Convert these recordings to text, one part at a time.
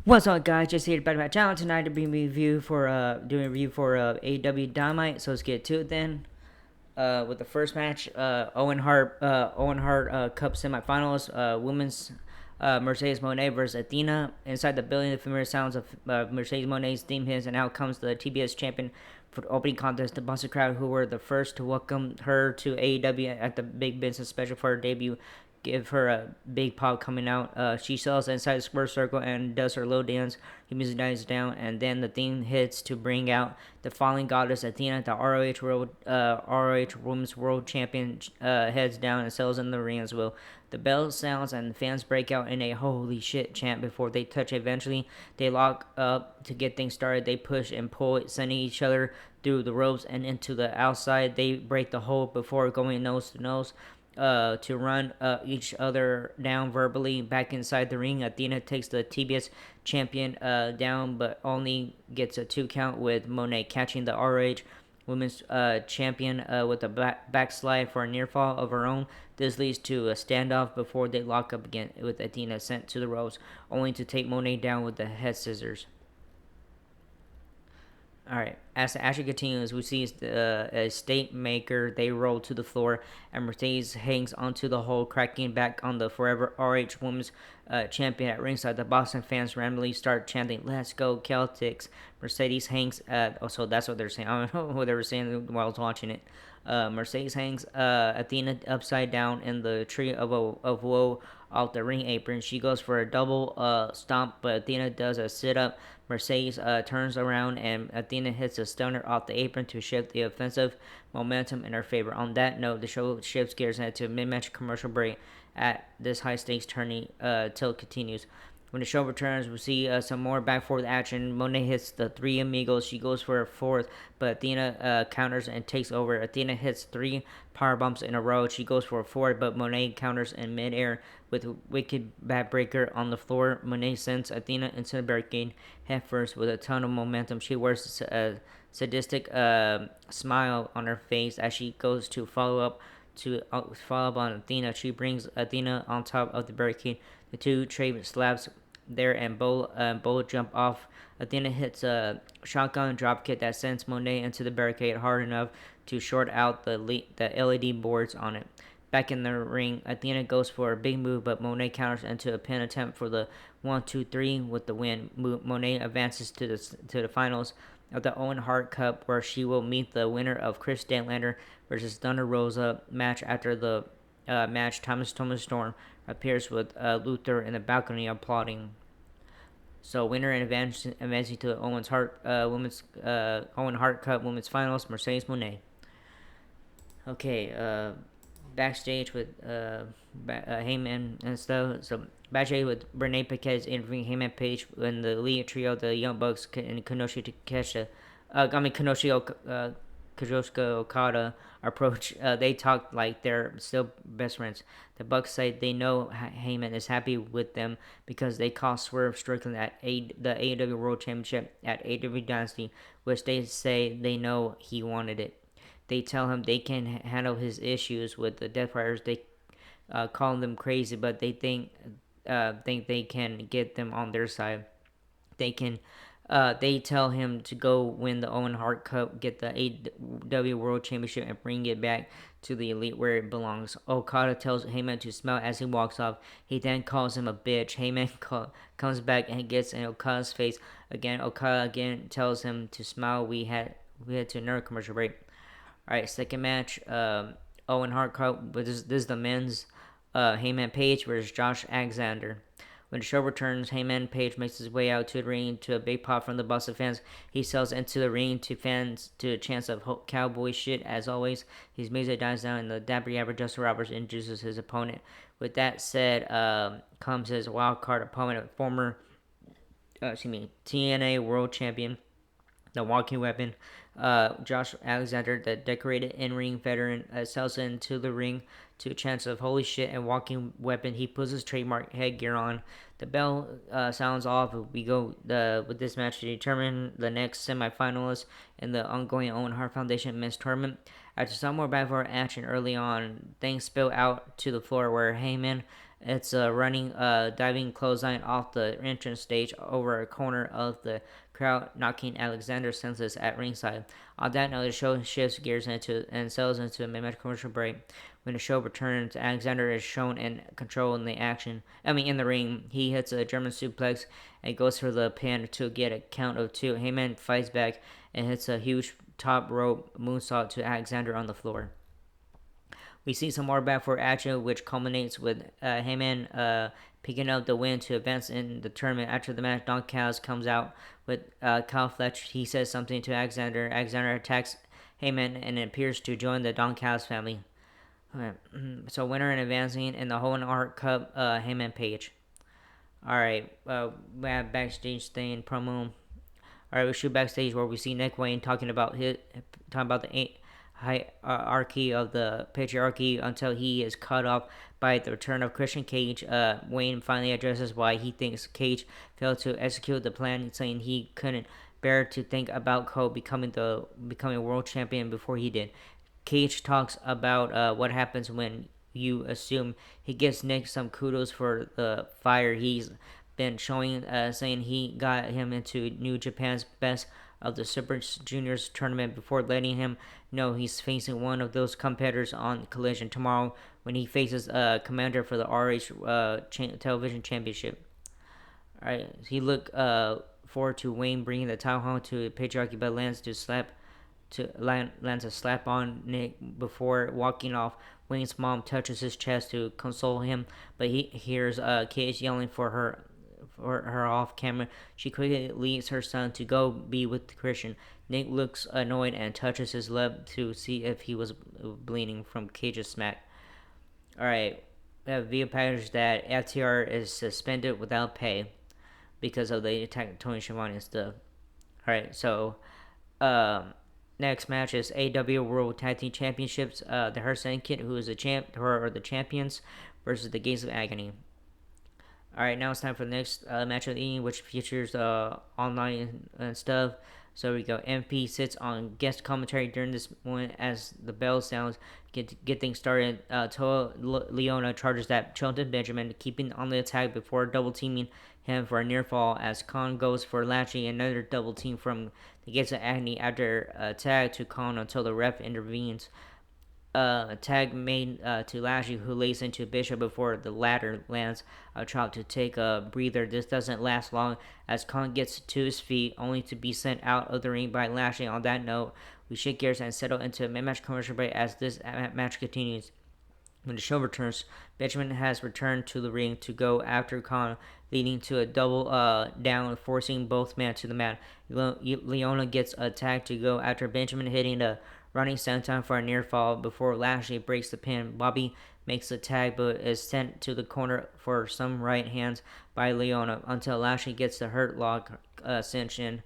What's up, guys? Just here back to my channel tonight to be doing a review for Aew Dynamite. So let's get to it then. With the first match, Owen Hart Cup semifinals, women's Mercedes Moné versus Athena. Inside the building, the familiar sounds of Mercedes Moné's theme hits, and out comes the TBS champion for the opening contest. The Boston crowd, who were the first to welcome her to AEW at the Big Business Special for her debut, give her a big pop coming out. She sells inside the square circle and does her little dance. He music dies down, and then the theme hits to bring out the fallen goddess Athena. The ROH Women's World Champion heads down and sells in the ring as well. The bell sounds and the fans break out in a "holy shit" chant before they touch. Eventually, they lock up to get things started. They push and pull, sending each other through the ropes and into the outside. They break the hold before going nose to nose to run each other down verbally back inside the ring. Athena takes the TBS champion down, but only gets a 2 count with Monet catching the RH women's champion with a backslide for a near fall of her own. This leads to a standoff before they lock up again, with Athena sent to the ropes, only to take Monet down with the head scissors. All right. As the action continues, we see a state maker. They roll to the floor, and Mercedes hangs onto the hole, cracking back on the forever RH Women's Champion at ringside. The Boston fans randomly start chanting, "Let's go Celtics!" Mercedes hangs. So that's what they're saying. I don't know what they were saying while I was watching it. Mercedes hangs Athena upside down in the tree of woe off the ring apron. She goes for a double stomp, but Athena does a sit up. Mercedes turns around and Athena hits a stunner off the apron to shift the offensive momentum in her favor. On that note, the show shifts gears into a mid-match commercial break at this high-stakes tourney till it continues. When the show returns, we see some more back forth action. Monet hits the three amigos. She goes for a fourth, but Athena counters and takes over. Athena hits three power bumps in a row. She goes for a fourth, but Monet counters in midair with a wicked backbreaker on the floor. Monet sends Athena into the barricade head first with a ton of momentum. She wears a sadistic smile on her face as she goes to follow up on Athena. She brings Athena on top of the barricade. The two trade slabs there and both jump off. Athena hits a shotgun dropkick that sends Monet into the barricade hard enough to short out the LED boards on it. Back in the ring, Athena goes for a big move, but Monet counters into a pin attempt for the 1-2-3 with the win. Monet advances to the finals of the Owen Hart Cup, where she will meet the winner of Chris Statlander versus Thunder Rosa match. After the match, Thomas Storm appears with Luther in the balcony applauding. So winner and advancing to the Owen Hart Cup Women's Finals, Mercedes Moné. Okay, backstage with Heyman and stuff. So backstage with Renee Paquette interviewing Heyman Page and the lead trio, the Young Bucks and Kanoshi Takeshita. Kazuchika Okada approach. They talk like they're still best friends. The Bucks say they know Heyman is happy with them because they cost Swerve Strickland the AEW World Championship at AEW Dynasty, which they say they know he wanted it. They tell him they can handle his issues with the Death Riders. They call them crazy, but they think they can get them on their side. They can. They tell him to go win the Owen Hart Cup, get the AEW World Championship, and bring it back to the Elite where it belongs. Okada tells Heyman to smile as he walks off. He then calls him a bitch. Heyman comes back and gets in Okada's face again. Okada again tells him to smile. We had to another commercial break. All right, second match. Owen Hart Cup. This is the men's Heyman Page versus Josh Alexander. When the show returns, Heyman Page makes his way out to the ring to a big pop from the Boston fans. He sells into the ring to fans to a chance of cowboy shit as always. His music dies down and the dapper yapper Justin Roberts introduces his opponent. With that said, comes his wild card opponent, former TNA World Champion, the walking weapon, Josh Alexander, the decorated in-ring veteran, sells into the ring to a chance of holy shit and walking weapon. He puts his trademark headgear on. The bell sounds off. We go with this match to determine the next semifinalist in the ongoing Owen Hart Foundation Men's Tournament. After some more backdoor action early on, things spill out to the floor where Heyman It's a running, diving clothesline off the entrance stage over a corner of the crowd, knocking Alexander senseless at ringside. On that note, the show shifts gears into and sells into a mid-match commercial break. When the show returns, Alexander is shown in control in the action. In the ring, he hits a German suplex and goes for the pin to get a count of two. Heyman fights back and hits a huge top rope moonsault to Alexander on the floor. We see some more back for action, which culminates with Heyman picking up the win to advance in the tournament. After the match, Don Callis comes out with Kyle Fletcher. He says something to Alexander. Alexander attacks Heyman and appears to join the Don Callis family. Okay. So winner and advancing in the Hohen Art Cup, Heyman Page. All right, we have backstage thing promo. All right, we shoot backstage where we see Nick Wayne talking about the hierarchy of the patriarchy until he is cut off by the return of Christian Cage. Wayne finally addresses why he thinks Cage failed to execute the plan, saying he couldn't bear to think about Cole becoming world champion before he did. Cage talks about what happens when you assume. He gives Nick some kudos for the fire he's been showing, saying he got him into New Japan's best of the Super Juniors tournament before letting him know he's facing one of those competitors on Collision tomorrow when he faces a commander for the RH Television Championship. All right, he looked forward to Wayne bringing the title home to Patriarchy, but lands a slap on Nick before walking off. Wayne's mom touches his chest to console him, but he hears Cage yelling for her off camera. She quickly leaves her son to go be with Christian. Nick looks annoyed and touches his leg to see if he was bleeding from Cage's smack. Alright, via package that FTR is suspended without pay because of the attack of Tony Schiavone and stuff. Alright, so next match is AEW World Tag Team Championships. The Hurt Syndicate, who is the champions, versus the Gates of Agony. All right, now it's time for the next match of the evening, which features online and stuff. So we go. MP sits on guest commentary during this moment as the bell sounds. Get things started. Toa Leona charges at Shelton Benjamin, keeping on the attack before double teaming him for a near fall as Khan goes for Lashley. Another double team from the Gates of Agony after a tag to Khan until the ref intervenes. Tag made to Lashley, who lays into Bishop before the latter lands a chop to take a breather. This doesn't last long as Khan gets to his feet, only to be sent out of the ring by Lashley. On that note, we shift gears and settle into a mid-match commercial break as this match continues. When the show returns, Benjamin has returned to the ring to go after Khan, leading to a double down, forcing both men to the mat. Leona gets a tag to go after Benjamin, hitting a running senton for a near fall before Lashley breaks the pin. Bobby makes the tag but is sent to the corner for some right hands by Leona until Lashley gets the hurt lock cinched in.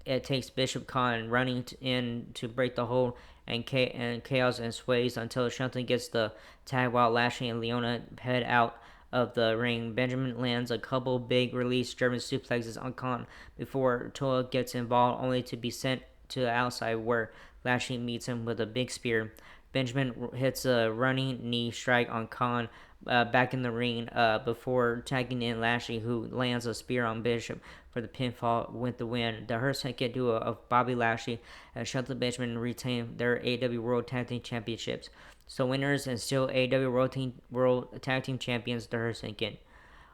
It takes Bishop Khan running in to break the hold and chaos and sways until Shelton gets the tag while Lashley and Leona head out of the ring. Benjamin lands a couple big release German suplexes on Khan before Toa gets involved, only to be sent to the outside where Lashley meets him with a big spear. Benjamin hits a running knee strike on Khan back in the ring before tagging in Lashley, who lands a spear on Bishop for the pinfall with the win. The Hurt Syndicate duo of Bobby Lashley and Shelton Benjamin retain their AEW World Tag Team Championships. So winners and still AEW World Tag Team Champions, the Hurt Syndicate.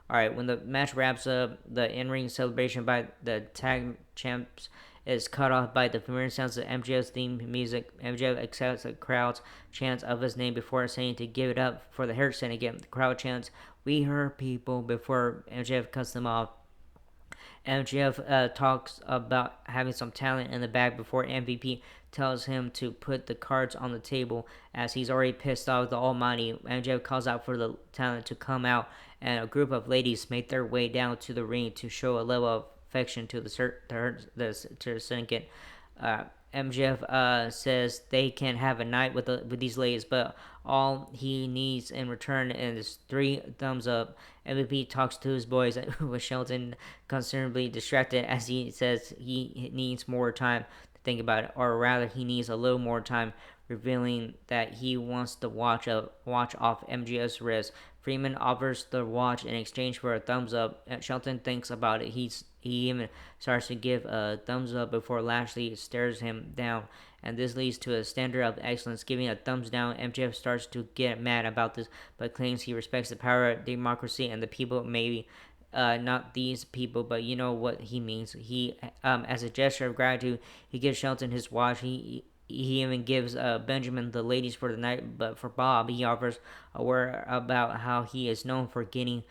Alright, when the match wraps up, the in-ring celebration by the tag champs is cut off by the familiar sounds of MJF's theme music. MJF accepts the crowd's chants of his name before saying to give it up for the Hurt Syndicate. The crowd chants, "We hurt people," before MJF cuts them off. MJF talks about having some talent in the bag before MVP tells him to put the cards on the table as he's already pissed off the Almighty. MJF calls out for the talent to come out, and a group of ladies make their way down to the ring to show a level of affection to the syndicate. MJF says they can have a night with these ladies, but all he needs in return is 3 thumbs up. MVP talks to his boys, with Shelton considerably distracted as he says he needs more time to think about it, or rather, he needs a little more time revealing that he wants the watch off MJF's wrist. Freeman offers the watch in exchange for a thumbs up. Shelton thinks about it. He even starts to give a thumbs up before Lashley stares him down, and this leads to a standard of excellence, giving a thumbs down. MJF starts to get mad about this, but claims he respects the power of democracy and the people. Maybe not these people, but you know what he means. He, as a gesture of gratitude, he gives Shelton his watch. He even gives Benjamin the ladies for the night, but for Bob, he offers a word about how he is known for getting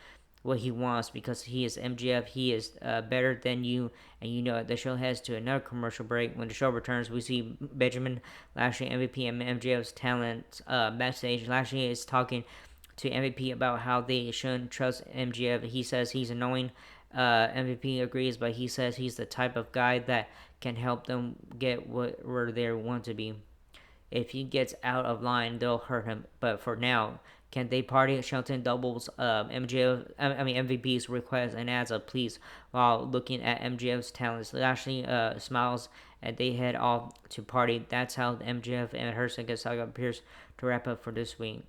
what he wants because he is MGF. He is better than you, and you know it. The show heads to another commercial break. When the show returns, we see Benjamin, Lashley, MVP, and MGF's talent backstage. Lashley is talking to MVP about how they shouldn't trust MGF. He says he's annoying. MVP agrees, but he says he's the type of guy that can help them get where they want to be. If he gets out of line, they'll hurt him. But for now, can they party? Shelton doubles MVP's request and adds a please while looking at MJF's talents. Lashley smiles and they head off to party. That's how MJF and Hershey Saga appears to wrap up for this week.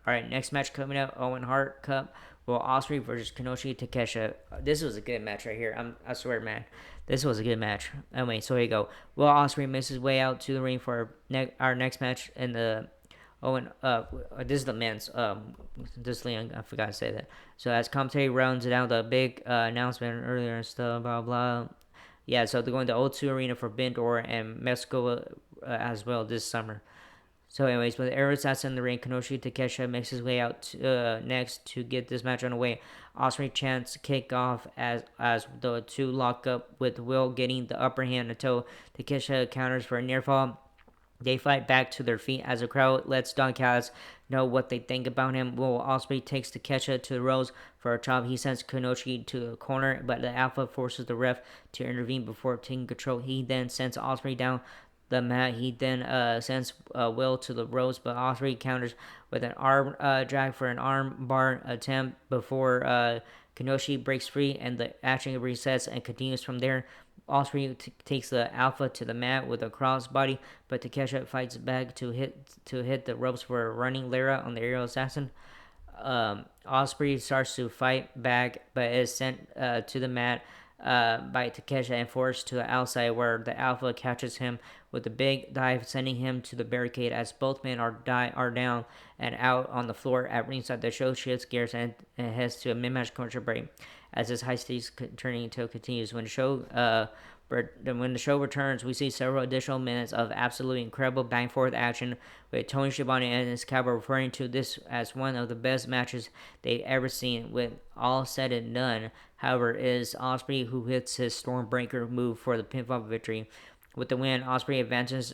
All right, next match coming up: Owen Hart Cup. Will Ospreay versus Kenoshi Takesha. This was a good match right here. I swear, man, this was a good match. Anyway, so here you go. Will Ospreay makes his way out to the ring for our next match in the Owen. This is the men's. This Leon, I forgot to say that. So as commentary rounds it out, the big announcement earlier and stuff, blah blah. Yeah, so they're going to O2 Arena for Bindor and Mexico as well this summer. So, anyways, with Aew Dynamite in the ring, Kenoshi Takesha makes his way out next to get this match underway. Ospreay chants kick off as the two lock up, with Will getting the upper hand until Takesha counters for a near fall. They fight back to their feet as the crowd lets Don Callis know what they think about him. Will Ospreay takes Takesha to the ropes for a chop. He sends Kenoshi to the corner, but the Alpha forces the ref to intervene before taking control. He then sends Ospreay down the mat. He then sends Will to the ropes, but Ospreay counters with an arm drag for an arm bar attempt before Kenoshi breaks free, and the action resets and continues from there. Ospreay takes the Alpha to the mat with a crossbody, but Takesha fights back to hit the ropes for a running Lara on the aerial assassin. Ospreay starts to fight back, but is sent to the mat by Takesha and forced to the outside, where the Alpha catches him with a big dive, sending him to the barricade as both men are down and out on the floor at ringside. The show shifts gears and heads to a mid-match commercial break as this high stakes turning until continues. When the show returns, we see several additional minutes of absolutely incredible back-and-forth action, with Tony Schiavone and his Cowboy referring to this as one of the best matches they've ever seen. With all said and done, however, it is Ospreay who hits his Stormbreaker move for the pinfall victory. With the win, Ospreay advances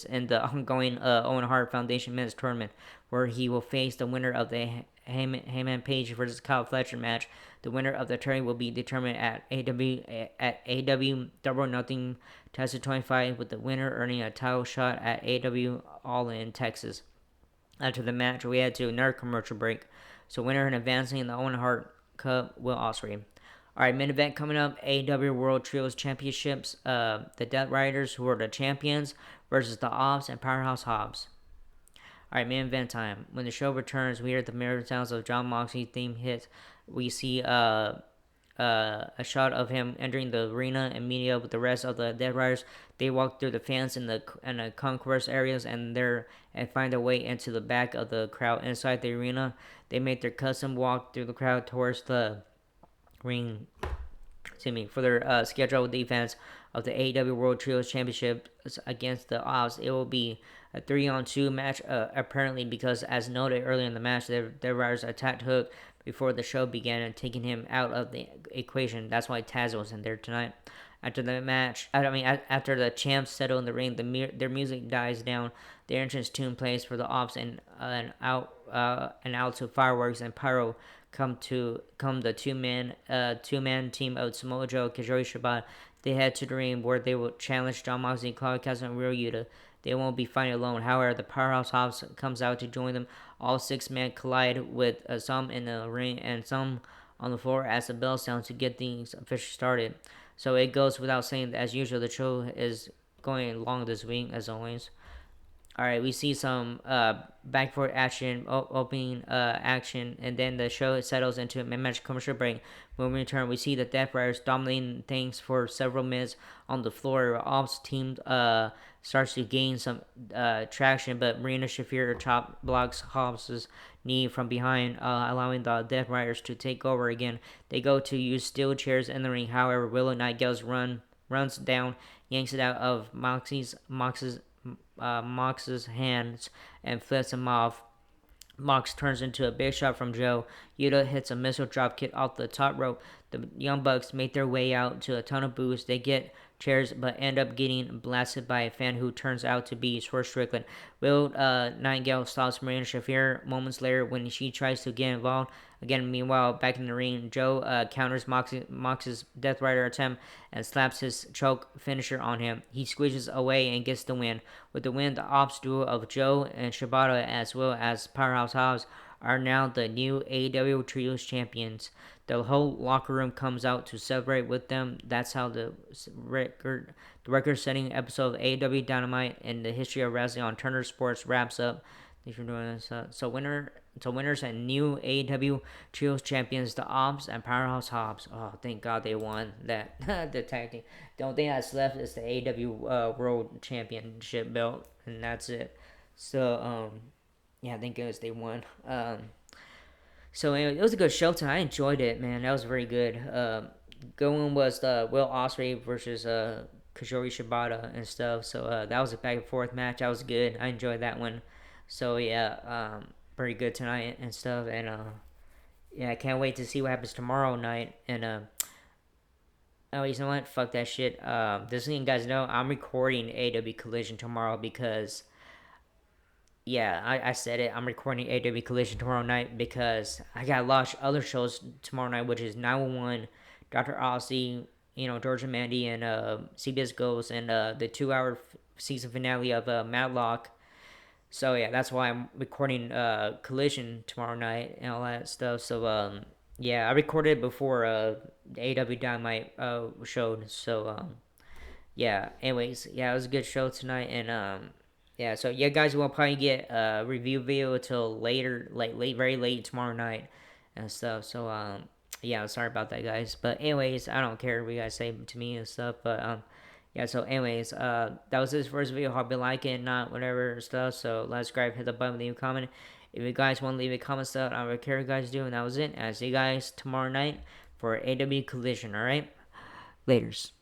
in the ongoing Owen Hart Foundation Men's Tournament, where he will face the winner of the Heyman Page versus Kyle Fletcher match. The winner of the tournament will be determined at AW Double or Nothing Test of 25, with the winner earning a title shot at AW All In Texas. After the match, we head to another commercial break. So winner and advancing in the Owen Hart Cup, Will Ospreay. All right, main event coming up: AEW World Trios Championships. The Death Riders, who are the champions, versus the Ops and Powerhouse Hobbs. All right, main event time. When the show returns, we hear the mirror sounds of Jon Moxley theme hits. We see a shot of him entering the arena and meeting up with the rest of the Death Riders. They walk through the fans in the concourse areas and find their way into the back of the crowd inside the arena. They make their custom walk through the crowd towards the ring for their scheduled defense of the AEW World Trios Championship against the Ops. It will be a 3-on-2 match, apparently, because as noted earlier in the match, the Riders attacked Hook before the show began and taking him out of the equation. That's why Taz was in there tonight. After the match, after the champs settle in the ring, their music dies down. The entrance tune plays for the Ops and out to fireworks and pyro. Come the two-man team of Samoa Joe, Kazori Shibata. They head to the ring where they will challenge Jon Moxley, Claudio Castagnoli, and Ryo Yuta. They won't be fighting alone. However, the Powerhouse Hobbs comes out to join them. All 6 men collide with some in the ring and some on the floor as the bell sounds to get things officially started. So it goes without saying that, as usual, the show is going long this week as always. All right, we see some back forth action, opening action, and then the show settles into a match commercial break. When we return, we see the Death Riders dominating things for several minutes on the floor. Ops team starts to gain some traction, but Marina Shafir top blocks Hobbs's knee from behind, allowing the Death Riders to take over again. They go to use steel chairs in the ring. However, Willow Nightingale's runs down, yanks it out of Mox's hands and flips him off. Mox turns into a big shot from Joe. Yuta hits a missile drop kick off the top rope. The Young Bucks make their way out to a ton of booze. They get chairs but end up getting blasted by a fan who turns out to be Swerve Strickland. Will Nightingale stops Marina Shafir moments later when she tries to get involved. Again, meanwhile, back in the ring, Joe counters Mox's Death Rider attempt and slaps his choke finisher on him. He squeezes away and gets the win. With the win, the ops duo of Joe and Shibata as well as Powerhouse Hobbs are now the new AEW Trios champions. The whole locker room comes out to celebrate with them. That's how the record-setting episode of AEW Dynamite in the history of wrestling on Turner Sports wraps up. Thanks for doing this. So winners and new AEW Trios champions, the Ops and Powerhouse Hobbs. Oh, thank God they won that the tag team. The only thing that's left is the AEW World Championship belt, and that's it. So yeah, thank goodness they won. So anyway, it was a good show tonight. I enjoyed it, man. That was very good. Going was the Will Ospreay versus Kajori Shibata and stuff. So that was a back and forth match. That was good. I enjoyed that one. So yeah, pretty good tonight and stuff. And yeah, I can't wait to see what happens tomorrow night. And oh, you know what? Fuck that shit. Just so you guys know, I'm recording AW Collision tomorrow because yeah, I said it. I'm recording AW Collision tomorrow night because I got a lot of other shows tomorrow night, which is 911, Dr. Aussie, Georgia Mandy, and CBS Ghost, and the 2 hour season finale of Matlock. So yeah, that's why I'm recording Collision tomorrow night and all that stuff. So yeah, I recorded it before the AW Dynamite showed. So yeah. Anyways, yeah, it was a good show tonight, and yeah. So yeah, guys, we'll probably get a review video till later, like very late tomorrow night, and stuff. So yeah, sorry about that, guys. But anyways, I don't care what you guys say to me and stuff. But yeah. So anyways, that was this first video. Hope you like it, not whatever stuff. So let's subscribe, hit the button, leave a comment. If you guys want to leave a comment stuff, I don't care what you guys do, and that was it. I'll see you guys tomorrow night for AW Collision. All right, laters.